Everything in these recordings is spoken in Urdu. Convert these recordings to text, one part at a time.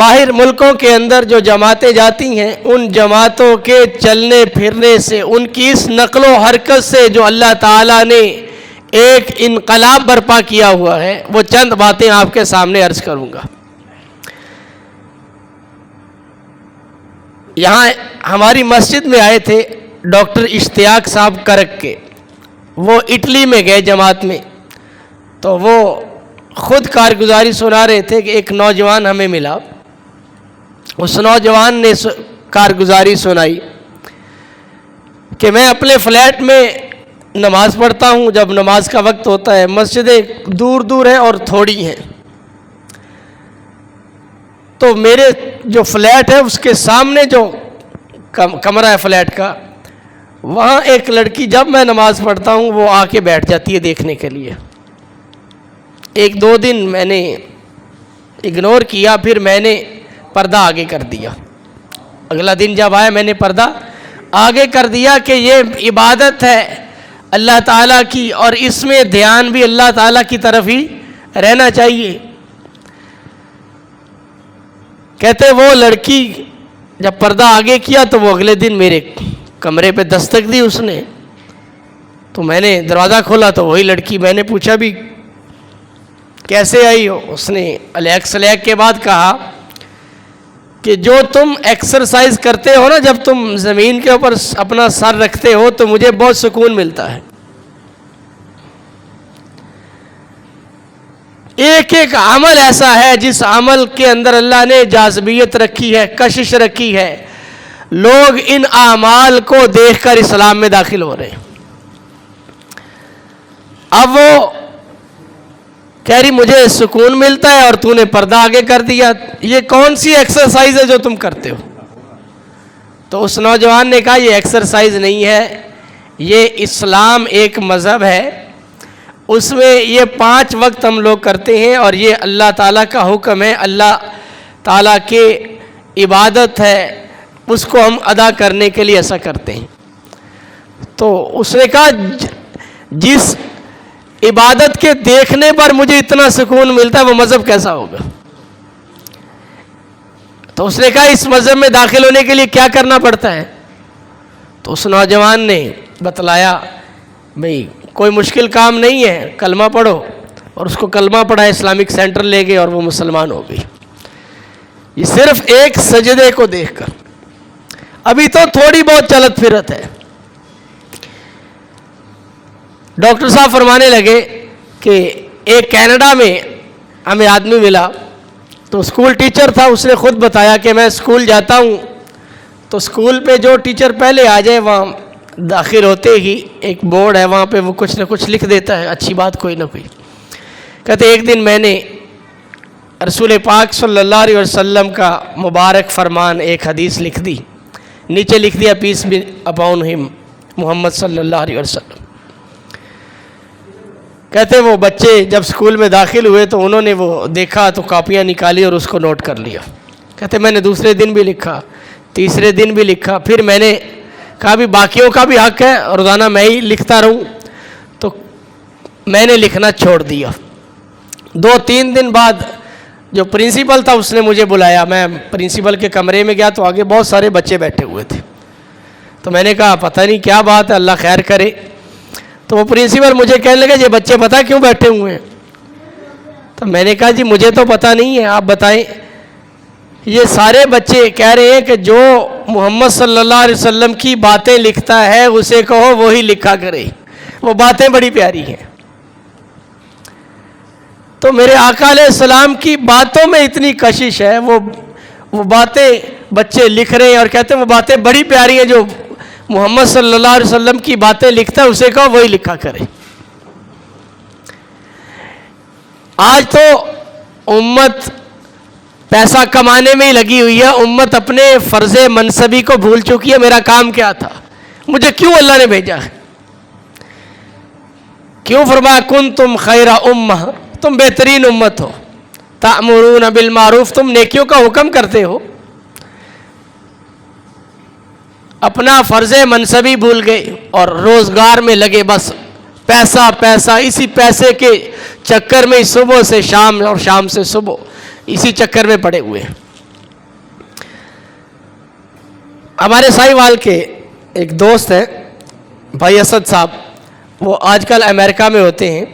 باہر ملکوں کے اندر جو جماعتیں جاتی ہیں، ان جماعتوں کے چلنے پھرنے سے، ان کی اس نقل و حرکت سے جو اللہ تعالیٰ نے ایک انقلاب برپا کیا ہوا ہے، وہ چند باتیں آپ کے سامنے عرض کروں گا۔ یہاں ہماری مسجد میں آئے تھے ڈاکٹر اشتیاق صاحب کرک کے، وہ اٹلی میں گئے جماعت میں، تو وہ خود کارگزاری سنا رہے تھے کہ ایک نوجوان ہمیں ملا، اس نوجوان نے کارگزاری سنائی کہ میں اپنے فلیٹ میں نماز پڑھتا ہوں، جب نماز کا وقت ہوتا ہے، مسجدیں دور دور ہیں اور تھوڑی ہیں، تو میرے جو فلیٹ ہے اس کے سامنے جو کمرہ ہے فلیٹ کا، وہاں ایک لڑکی جب میں نماز پڑھتا ہوں وہ آ کے بیٹھ جاتی ہے دیکھنے کے لیے۔ ایک دو دن میں نے اگنور کیا، پھر میں نے پردہ آگے کر دیا۔ اگلا دن جب آیا میں نے پردہ آگے کر دیا کہ یہ عبادت ہے اللہ تعالیٰ کی، اور اس میں دھیان بھی اللہ تعالیٰ کی طرف ہی رہنا چاہیے۔ کہتے وہ لڑکی جب پردہ آگے کیا تو وہ اگلے دن میرے کمرے پہ دستک دی اس نے، تو میں نے دروازہ کھولا تو وہی لڑکی، میں نے پوچھا بھی کیسے آئی ہو؟ اس نے الیک کے بعد کہا کہ جو تم ایکسرسائز کرتے ہو نا، جب تم زمین کے اوپر اپنا سر رکھتے ہو تو مجھے بہت سکون ملتا ہے۔ ایک ایک عمل ایسا ہے جس عمل کے اندر اللہ نے جاذبیت رکھی ہے، کشش رکھی ہے، لوگ ان اعمال کو دیکھ کر اسلام میں داخل ہو رہے ہیں۔ اب وہ کہہ رہی مجھے سکون ملتا ہے اور تو نے پردہ آگے کر دیا، یہ کون سی ایکسرسائز ہے جو تم کرتے ہو؟ تو اس نوجوان نے کہا یہ ایکسرسائز نہیں ہے، یہ اسلام ایک مذہب ہے، اس میں یہ 5 وقت ہم لوگ کرتے ہیں، اور یہ اللہ تعالیٰ کا حکم ہے، اللہ تعالیٰ کی عبادت ہے، اس کو ہم ادا کرنے کے لیے ایسا کرتے ہیں۔ تو اس نے کہا جس عبادت کے دیکھنے پر مجھے اتنا سکون ملتا ہے وہ مذہب کیسا ہوگا؟ تو اس نے کہا اس مذہب میں داخل ہونے کے لیے کیا کرنا پڑتا ہے؟ تو اس نوجوان نے بتلایا بھئی کوئی مشکل کام نہیں ہے، کلمہ پڑھو، اور اس کو کلمہ پڑھا، اسلامک سینٹر لے گئے اور وہ مسلمان ہو گئی، یہ صرف ایک سجدے کو دیکھ کر۔ ابھی تو تھوڑی بہت چلت پھرت ہے۔ ڈاکٹر صاحب فرمانے لگے کہ ایک کینیڈا میں ہمیں آدمی ملا، تو اسکول ٹیچر تھا، اس نے خود بتایا کہ میں اسکول جاتا ہوں تو اسکول پہ جو ٹیچر پہلے آ جائے وہاں داخل ہوتے ہی ایک بورڈ ہے، وہاں پہ وہ کچھ نہ کچھ لکھ دیتا ہے، اچھی بات کوئی نہ کوئی۔ کہتے ایک دن میں نے رسول پاک صلی اللہ علیہ وسلم کا مبارک فرمان ایک حدیث لکھ دی، نیچے لکھ دیا پیس بی اپون ہم محمد صلی اللہ علیہ وسلم۔ کہتے وہ بچے جب اسکول میں داخل ہوئے تو انہوں نے وہ دیکھا تو کاپیاں نکالی اور اس کو نوٹ کر لیا۔ کہتے میں نے دوسرے دن بھی لکھا، تیسرے دن بھی لکھا، پھر میں نے کہا بھی باقیوں کا بھی حق ہے روزانہ میں ہی لکھتا رہوں، تو میں نے لکھنا چھوڑ دیا۔ 2-3 دن بعد جو پرنسپل تھا اس نے مجھے بلایا، میں پرنسپل کے کمرے میں گیا تو آگے بہت سارے بچے بیٹھے ہوئے تھے، تو میں نے کہا پتہ نہیں کیا بات ہے، اللہ خیر کرے۔ تو وہ پرنسپل مجھے کہنے لگے یہ بچے پتہ کیوں بیٹھے ہوئے ہیں؟ تو میں نے کہا جی مجھے تو پتہ نہیں ہے، آپ بتائیں۔ یہ سارے بچے کہہ رہے ہیں کہ جو محمد صلی اللہ علیہ وسلم کی باتیں لکھتا ہے اسے کہو وہی لکھا کرے، وہ باتیں بڑی پیاری ہیں۔ تو میرے آقا علیہ السلام کی باتوں میں اتنی کشش ہے، وہ باتیں بچے لکھ رہے ہیں اور کہتے ہیں وہ باتیں بڑی پیاری ہیں، جو محمد صلی اللہ علیہ وسلم کی باتیں لکھتا ہے اسے کہو وہی لکھا کرے۔ آج تو امت پیسہ کمانے میں ہی لگی ہوئی ہے، امت اپنے فرض منصبی کو بھول چکی ہے، میرا کام کیا تھا، مجھے کیوں اللہ نے بھیجا ہے؟ کیوں فرمایا کنتم خیر امہ، تم بہترین امت ہو، تأمرون بالمعروف، تم نیکیوں کا حکم کرتے ہو۔ اپنا فرض منصبی بھول گئے اور روزگار میں لگے، بس پیسہ پیسہ، اسی پیسے کے چکر میں صبح سے شام اور شام سے صبح اسی چکر میں پڑے ہوئے ہیں۔ ہمارے ساہیوال کے ایک دوست ہیں بھائی اسد صاحب، وہ آج کل امریکہ میں ہوتے ہیں.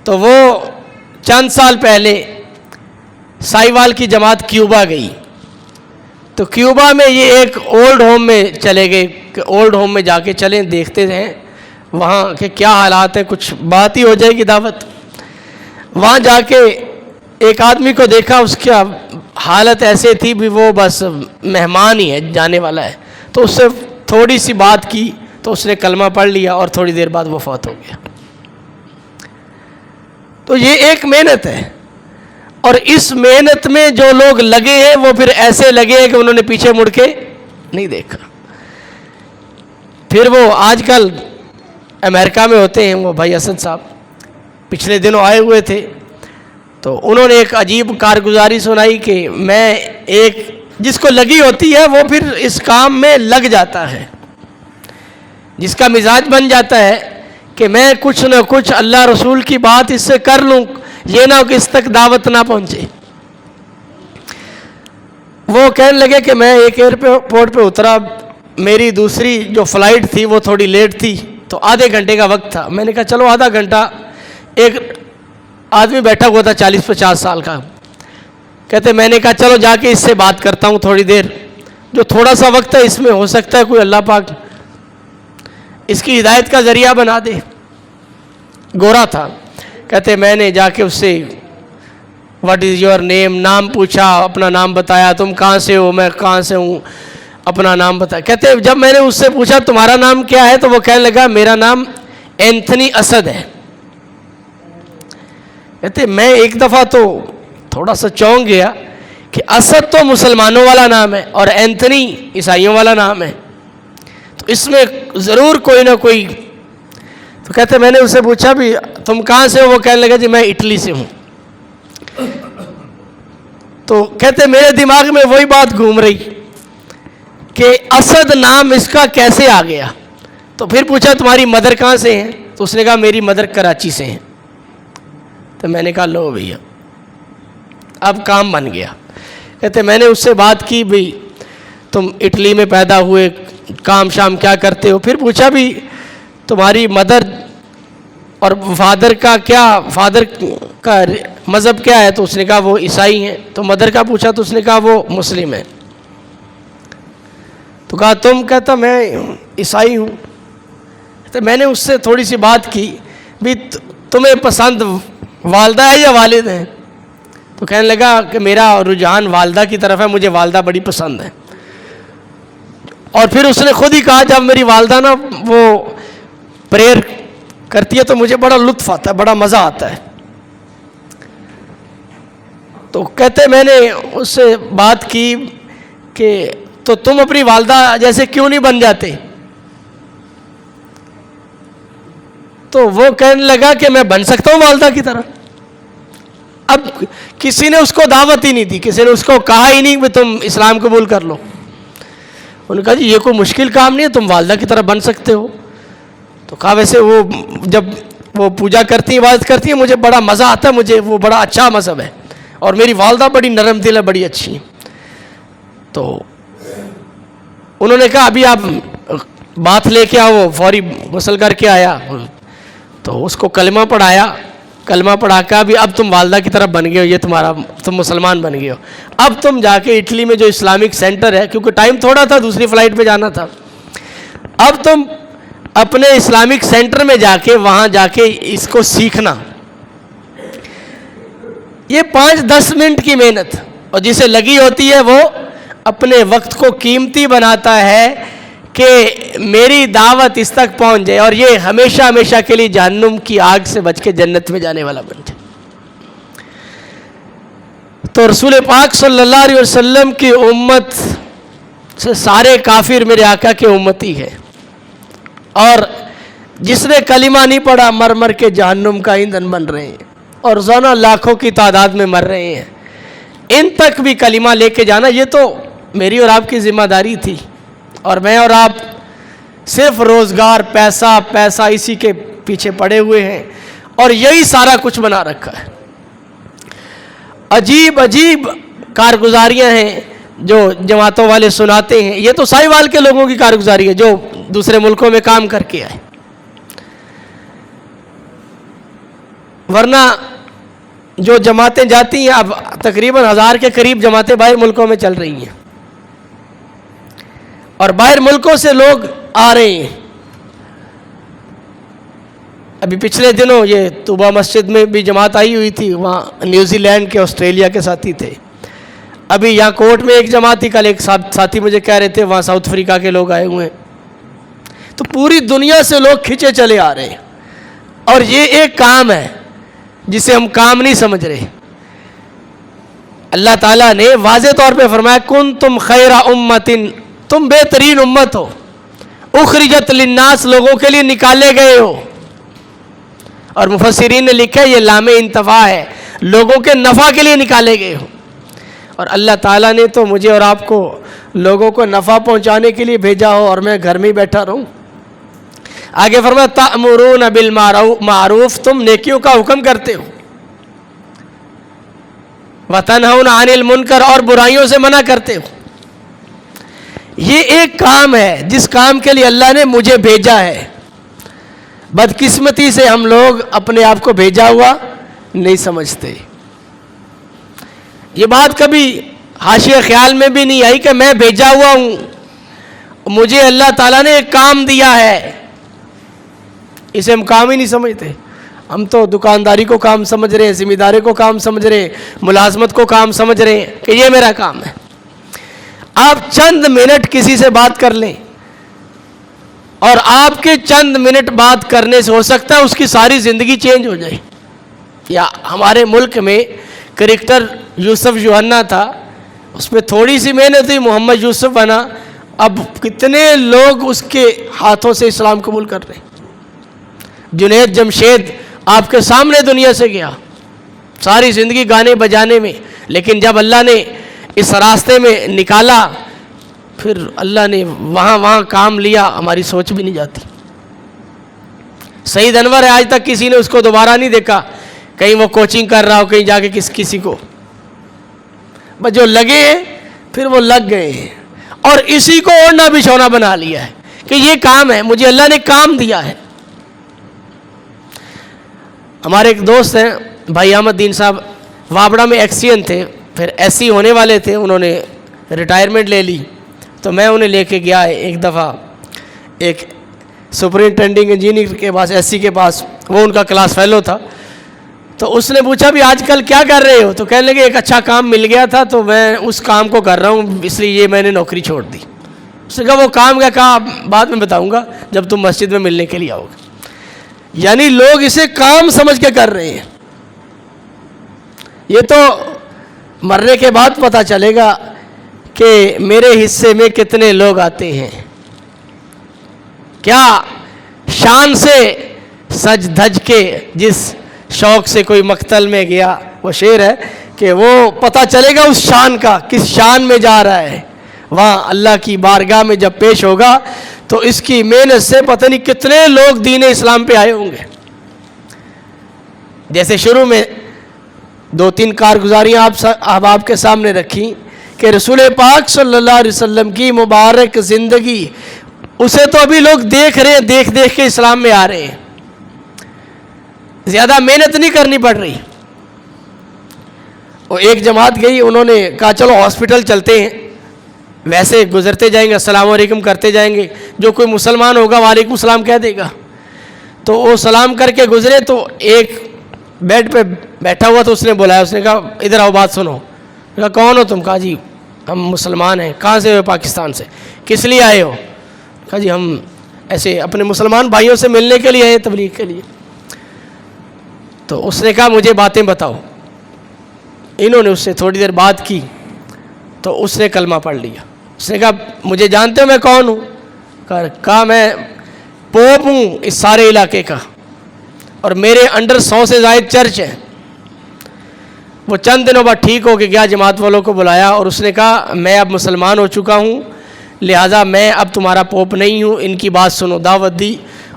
تو وہ چند سال پہلے ساہیوال کی جماعت کیوبا گئی. تو کیوبا میں یہ ایک اولڈ ہوم میں چلے گئے کہ اولڈ ہوم میں جا کے چلیں دیکھتے ہیں وہاں کے کیا حالات ہیں، کچھ بات ہی ہو جائے گی دعوت. وہاں جا کے ایک آدمی کو دیکھا، اس کی حالت ایسے تھی بھی وہ بس مہمان ہی ہے، جانے والا ہے. تو اس سے تھوڑی سی بات کی تو اس نے کلمہ پڑھ لیا اور تھوڑی دیر بعد وہ فوت ہو گیا. تو یہ ایک محنت ہے، اور اس محنت میں جو لوگ لگے ہیں وہ پھر ایسے لگے ہیں کہ انہوں نے پیچھے مڑ کے نہیں دیکھا. پھر وہ آج کل امریکہ میں ہوتے ہیں، وہ بھائی اسد صاحب پچھلے دنوں آئے ہوئے تھے. تو انہوں نے ایک عجیب کارگزاری سنائی کہ میں ایک جس کو لگی ہوتی ہے وہ پھر اس کام میں لگ جاتا ہے، جس کا مزاج بن جاتا ہے کہ میں کچھ نہ کچھ اللہ رسول کی بات اس سے کر لوں، یہ نہ ہو کہ اس تک دعوت نہ پہنچے. وہ کہنے لگے کہ میں ایک ایئرپورٹ پہ اترا، میری دوسری جو فلائٹ تھی وہ تھوڑی لیٹ تھی، تو آدھے گھنٹے کا وقت تھا. میں نے کہا چلو آدھا گھنٹہ. ایک آدمی بیٹھا ہوا تھا 40-50 سال کا، کہتے میں نے کہا چلو جا کے اس سے بات کرتا ہوں تھوڑی دیر، جو تھوڑا سا وقت ہے اس میں ہو سکتا ہے کوئی اللہ پاک اس کی ہدایت کا ذریعہ بنا دے. گورا تھا. کہتے میں نے جا کے اس سے واٹ از یور نیم، نام پوچھا، اپنا نام بتایا، تم کہاں سے ہو، میں کہاں سے ہوں، اپنا نام بتایا. کہتے جب میں نے اس سے پوچھا تمہارا نام کیا ہے تو وہ کہنے لگا میرا نام اینتھنی اسد ہے. کہتے میں ایک دفعہ تو تھوڑا سا چونک گیا کہ اسد تو مسلمانوں والا نام ہے اور اینتھنی عیسائیوں والا نام ہے، تو اس میں ضرور کوئی نہ کوئی. تو کہتے میں نے اس سے پوچھا بھی تم کہاں سے ہو، وہ کہنے لگا جی میں اٹلی سے ہوں. تو کہتے میرے دماغ میں وہی بات گھوم رہی کہ اسد نام اس کا کیسے آ گیا. تو پھر پوچھا تمہاری مدر کہاں سے ہیں، تو اس نے کہا میری مدر کراچی سے ہیں. تو میں نے کہا لو بھیا اب کام بن گیا. کہتے میں نے اس سے بات کی بھی تم اٹلی میں پیدا ہوئے، کام شام کیا کرتے ہو. پھر پوچھا بھی تمہاری مدر اور فادر کا مذہب کیا ہے، تو اس نے کہا وہ عیسائی ہیں. تو مدر کا پوچھا تو اس نے کہا وہ مسلم ہے. تو کہا تم، کہتا میں عیسائی ہوں. تو میں نے اس سے تھوڑی سی بات کی بھی تمہیں پسند والدہ ہے یا والد ہیں. تو کہنے لگا کہ میرا رجحان والدہ کی طرف ہے، مجھے والدہ بڑی پسند ہے. اور پھر اس نے خود ہی کہا جب میری والدہ نا وہ پریئر کرتی ہے تو مجھے بڑا لطف آتا ہے، بڑا مزہ آتا ہے. تو کہتے میں نے اس سے بات کی کہ تو تم اپنی والدہ جیسے کیوں نہیں بن جاتے. تو وہ کہنے لگا کہ میں بن سکتا ہوں والدہ کی طرح. اب کسی نے اس کو دعوت ہی نہیں دی، کسی نے اس کو کہا ہی نہیں کہ تم اسلام قبول کر لو. انہوں نے کہا جی یہ کوئی مشکل کام نہیں ہے، تم والدہ کی طرح بن سکتے ہو. تو کہا ویسے وہ جب وہ پوجا کرتی ہیں، عبادت کرتی ہیں، مجھے بڑا مزہ آتا ہے، مجھے وہ بڑا اچھا مذہب ہے، اور میری والدہ بڑی نرم دل ہے، بڑی اچھی ہیں. تو انہوں نے کہا ابھی آپ بات لے کے آؤ. فوری غسل کر کے آیا تو اس کو کلمہ پڑھایا. کلمہ پڑھا کے اب تم والدہ کی طرف بن گئے ہو، یہ تم مسلمان بن گئے ہو. اب تم جا کے اٹلی میں جو اسلامک سینٹر ہے، کیونکہ ٹائم تھوڑا تھا، دوسری فلائٹ پہ جانا تھا، اب تم اپنے اسلامک سینٹر میں جا کے وہاں جا کے اس کو سیکھنا. یہ 5-10 منٹ کی محنت، اور جسے لگی ہوتی ہے وہ اپنے وقت کو قیمتی بناتا ہے کہ میری دعوت اس تک پہنچ جائے اور یہ ہمیشہ ہمیشہ کے لیے جہنم کی آگ سے بچ کے جنت میں جانے والا بن جائے. تو رسول پاک صلی اللہ علیہ وسلم کی امت سے سارے کافر میرے آقا کے امتی ہے، اور جس نے کلمہ نہیں پڑھا مر مر کے جہنم کا ایندھن بن رہے ہیں، اور روزانہ لاکھوں کی تعداد میں مر رہے ہیں. ان تک بھی کلمہ لے کے جانا یہ تو میری اور آپ کی ذمہ داری تھی، اور میں اور آپ صرف روزگار، پیسہ اسی کے پیچھے پڑے ہوئے ہیں اور یہی سارا کچھ بنا رکھا ہے. عجیب کارگزاریاں ہیں. جو جماعتوں والے سناتے ہیں، یہ تو ساہیوال کے لوگوں کی کارگزاری ہے جو دوسرے ملکوں میں کام کر کے آئے، ورنہ جو جماعتیں جاتی ہیں اب تقریباً 1000 کے قریب جماعتیں باہر ملکوں میں چل رہی ہیں، اور باہر ملکوں سے لوگ آ رہے ہیں۔ ابھی پچھلے دنوں یہ طوبہ مسجد میں بھی جماعت آئی ہوئی تھی، وہاں نیوزی لینڈ کے، آسٹریلیا کے ساتھی تھے۔ ابھی یہاں کوٹ میں ایک جماعت تھی، کل ایک ساتھی مجھے کہہ رہے تھے وہاں ساؤتھ افریقہ کے لوگ آئے ہوئے ہیں۔ تو پوری دنیا سے لوگ کھنچے چلے آ رہے ہیں، اور یہ ایک کام ہے جسے ہم کام نہیں سمجھ رہے۔ اللہ تعالیٰ نے واضح طور پہ فرمایا کنتم خیر امت، تم بہترین امت ہو، اخرجت للناس، لوگوں کے لیے نکالے گئے ہو۔ اور مفسرین نے لکھا ہے یہ لام انتفاع ہے، لوگوں کے نفع کے لیے نکالے گئے ہو۔ اور اللہ تعالیٰ نے تو مجھے اور آپ کو لوگوں کو نفع پہنچانے کے لیے بھیجا ہو، اور میں گھر میں ہی بیٹھا رہوں۔ آگے فرمایا تأمرون بالمعروف، تم نیکیوں کا حکم کرتے ہو، وتنہون عن المنکر، اور برائیوں سے منع کرتے ہو۔ یہ ایک کام ہے جس کام کے لیے اللہ نے مجھے بھیجا ہے۔ بدقسمتی سے ہم لوگ اپنے آپ کو بھیجا ہوا نہیں سمجھتے۔ یہ بات کبھی حاشیہ خیال میں بھی نہیں آئی کہ میں بھیجا ہوا ہوں، مجھے اللہ تعالیٰ نے ایک کام دیا ہے، اسے ہم کام ہی نہیں سمجھتے۔ ہم تو دکانداری کو کام سمجھ رہے ہیں، ذمہ داری کو کام سمجھ رہے ہیں، ملازمت کو کام سمجھ رہے ہیں کہ یہ میرا کام ہے۔ آپ چند منٹ کسی سے بات کر لیں، اور آپ کے چند منٹ بات کرنے سے ہو سکتا ہے اس کی ساری زندگی چینج ہو جائے۔ یا ہمارے ملک میں کرکٹر یوسف یوحنا تھا، اس میں تھوڑی سی محنت ہوئی، محمد یوسف بنا، اب کتنے لوگ اس کے ہاتھوں سے اسلام قبول کر رہے ہیں۔ جنید جمشید آپ کے سامنے دنیا سے گیا، ساری زندگی گانے بجانے میں، لیکن جب اللہ نے اس راستے میں نکالا، پھر اللہ نے وہاں کام لیا، ہماری سوچ بھی نہیں جاتی۔ سعید انور ہے، آج تک کسی نے اس کو دوبارہ نہیں دیکھا، کہیں وہ کوچنگ کر رہا ہو، کہیں جا کے کسی کو، بس جو لگے پھر وہ لگ گئے ہیں، اور اسی کو اوڑھنا بچھونا بنا لیا ہے کہ یہ کام ہے، مجھے اللہ نے کام دیا ہے۔ ہمارے ایک دوست ہیں بھائی احمد دین صاحب، وابڑا میں ایکسین تھے، پھر ایسی ہونے والے تھے، انہوں نے ریٹائرمنٹ لے لی، تو میں انہیں لے کے گیا ایک دفعہ ایک سپرنٹینڈنگ انجینئر کے پاس، ایس سی کے پاس، وہ ان کا کلاس فیلو تھا۔ تو اس نے پوچھا بھی آج کل کیا کر رہے ہو؟ تو کہنے لگے ایک اچھا کام مل گیا تھا تو میں اس کام کو کر رہا ہوں، اس لیے یہ میں نے نوکری چھوڑ دی۔ اس نے کہا وہ کام کیا؟ کہا بعد میں بتاؤں گا جب تم مسجد میں ملنے کے لیے آؤ گے۔ یعنی لوگ اسے کام سمجھ کے کر رہے ہیں۔ یہ تو مرنے کے بعد پتہ چلے گا کہ میرے حصے میں کتنے لوگ آتے ہیں۔ کیا شان سے سج دھج کے جس شوق سے کوئی مقتل میں گیا، وہ شعر ہے کہ وہ پتہ چلے گا اس شان کا، کس شان میں جا رہا ہے، وہاں اللہ کی بارگاہ میں جب پیش ہوگا تو اس کی محنت سے پتہ نہیں کتنے لوگ دین اسلام پہ آئے ہوں گے۔ جیسے شروع میں 2-3 کارگزاریاں آپ کے سامنے رکھی کہ رسول پاک صلی اللہ علیہ وسلم کی مبارک زندگی، اسے تو ابھی لوگ دیکھ رہے ہیں، دیکھ کے اسلام میں آ رہے ہیں، زیادہ محنت نہیں کرنی پڑ رہی۔ وہ ایک جماعت گئی، انہوں نے کہا چلو ہاسپٹل چلتے ہیں، ویسے گزرتے جائیں گے، السلام علیکم کرتے جائیں گے، جو کوئی مسلمان ہوگا وعلیکم السلام کہہ دے گا۔ تو وہ سلام کر کے گزرے تو ایک بیڈ پہ بیٹھا ہوا تو اس نے بلایا، اس نے کہا ادھر آؤ بات سنو۔ کہا کون ہو تم؟ کہا جی ہم مسلمان ہیں۔ کہاں سے ہو؟ پاکستان سے۔ کس لیے آئے ہو؟ کہا جی ہم ایسے اپنے مسلمان بھائیوں سے ملنے کے لیے آئے، تبلیغ کے لیے۔ تو اس نے کہا مجھے باتیں بتاؤ۔ انہوں نے اس سے تھوڑی دیر بات کی تو اس نے کلمہ پڑھ لیا۔ اس نے کہا مجھے جانتے ہو میں کون ہوں؟ کہا میں پوپ ہوں اس سارے علاقے کا، اور میرے انڈر 100 سے زائد چرچ ہیں۔ وہ چند دنوں بعد ٹھیک ہو کے گیا، جماعت والوں کو بلایا اور اس نے کہا میں اب مسلمان ہو چکا ہوں، لہٰذا میں اب تمہارا پوپ نہیں ہوں، ان کی بات سنو۔ دعوت دی،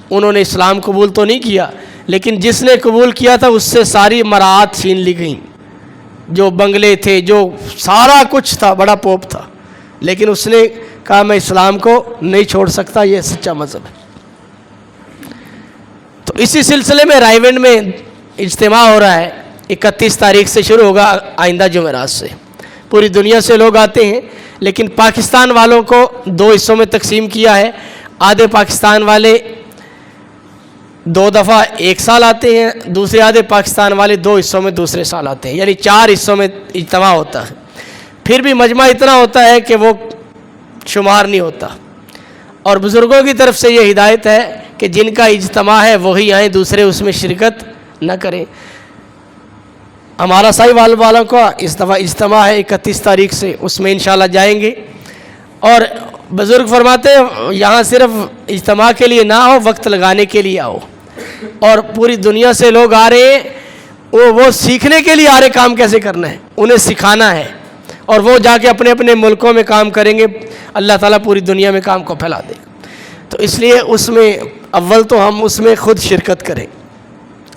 انہوں نے اسلام قبول تو نہیں کیا، لیکن جس نے قبول کیا تھا اس سے ساری مراعات چھین لی گئیں، جو بنگلے تھے، جو سارا کچھ تھا، بڑا پوپ تھا۔ لیکن اس نے کہا میں اسلام کو نہیں چھوڑ سکتا، یہ سچا مذہب ہے۔ تو اسی سلسلے میں رائے ونڈ میں اجتماع ہو رہا ہے، 31 تاریخ سے شروع ہوگا، آئندہ جمعرات سے پوری دنیا سے لوگ آتے ہیں، لیکن پاکستان والوں کو 2 حصوں میں تقسیم کیا ہے۔ آدھے پاکستان والے 2 دفعہ ایک سال آتے ہیں، دوسرے آدھے پاکستان والے 2 حصوں میں دوسرے سال آتے ہیں، یعنی 4 حصوں میں اجتماع ہوتا ہے۔ پھر بھی مجمع اتنا ہوتا ہے کہ وہ شمار نہیں ہوتا، اور بزرگوں کی طرف سے یہ ہدایت ہے کہ جن کا اجتماع ہے وہی آئیں، دوسرے اس میں شرکت نہ کریں۔ ہمارا سائی والوں کا اس دفعہ اجتماع ہے 31 تاریخ سے، اس میں انشاءاللہ جائیں گے۔ اور بزرگ فرماتے ہیں یہاں صرف اجتماع کے لیے نہ ہو، وقت لگانے کے لیے آؤ، اور پوری دنیا سے لوگ آ رہے ہیں، وہ سیکھنے کے لیے آ رہے کام کیسے کرنا ہے، انہیں سکھانا ہے، اور وہ جا کے اپنے اپنے ملکوں میں کام کریں گے، اللہ تعالیٰ پوری دنیا میں کام کو پھیلا دے گا۔ تو اس لیے اس میں اول تو ہم اس میں خود شرکت کریں۔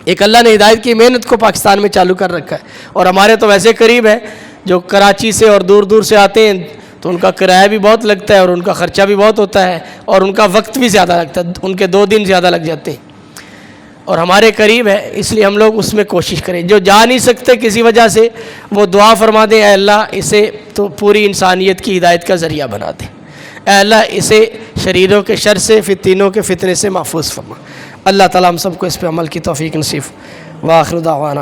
ایک اللہ نے ہدایت کی محنت کو پاکستان میں چالو کر رکھا ہے، اور ہمارے تو ویسے قریب ہے، جو کراچی سے اور دور دور سے آتے ہیں تو ان کا کرایہ بھی بہت لگتا ہے، اور ان کا خرچہ بھی بہت ہوتا ہے، اور ان کا وقت بھی زیادہ لگتا ہے، ان کے 2 دن زیادہ لگ جاتے ہیں، اور ہمارے قریب ہے، اس لیے ہم لوگ اس میں کوشش کریں۔ جو جا نہیں سکتے کسی وجہ سے، وہ دعا فرما دیں، اے اللہ اسے تو پوری انسانیت کی ہدایت کا ذریعہ بنا دیں، اے اللہ اسے شریروں کے شر سے، فتنوں کے فتنے سے محفوظ فرما۔ اللہ تعالیٰ ہم سب کو اس پہ عمل کی توفیق نصیب۔ وآخر دعوانا